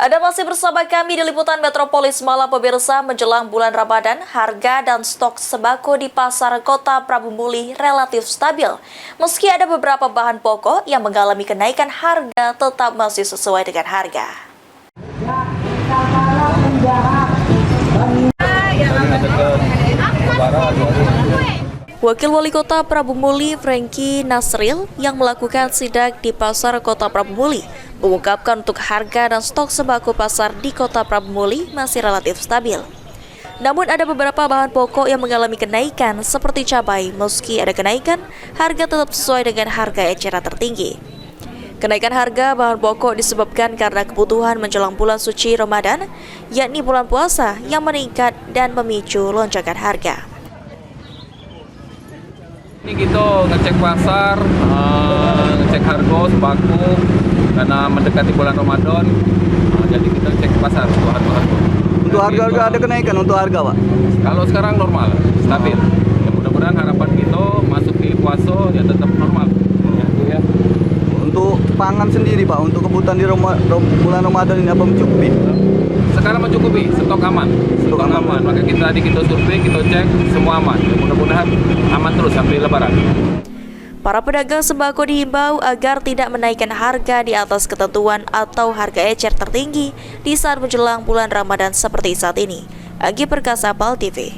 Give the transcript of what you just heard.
Anda masih bersama kami di Liputan Metropolis Malam pemirsa. Menjelang bulan Ramadan, harga dan stok sembako di pasar kota Prabu Muli relatif stabil. Meski ada beberapa bahan pokok yang mengalami kenaikan harga, tetap masih sesuai dengan harga. Wakil Wali Kota Prabu Muli, Franky Nasril, yang melakukan sidak di pasar kota Prabu Muli, mengungkapkan untuk harga dan stok sembako pasar di kota Prabu Muli masih relatif stabil. Namun ada beberapa bahan pokok yang mengalami kenaikan seperti cabai. Meski ada kenaikan, harga tetap sesuai dengan harga eceran tertinggi. Kenaikan harga bahan pokok disebabkan karena kebutuhan menjelang bulan suci Ramadan, yakni bulan puasa yang meningkat dan memicu lonjakan harga. Ini kita ngecek pasar, ngecek harga sembako karena mendekati bulan Ramadan, jadi kita cek pasar untuk harga-harga. Untuk harga ada kenaikan untuk harga, Pak? Kalau sekarang normal, stabil. Ya, mudah-mudahan harapan kita masuk di puasa ya tetap normal. Ya. Untuk pangan sendiri, Pak, untuk kebutuhan di bulan Ramadan ini apa mencukupi? Sekarang mencukupi, stok aman. Stok aman. Maka kita survei, kita cek semua aman. Ya, mudah-mudahan aman terus sampai Lebaran. Para pedagang sembako dihimbau agar tidak menaikkan harga di atas ketentuan atau harga ecer tertinggi di saat menjelang bulan Ramadan seperti saat ini. Agi Perkasa, PAL TV.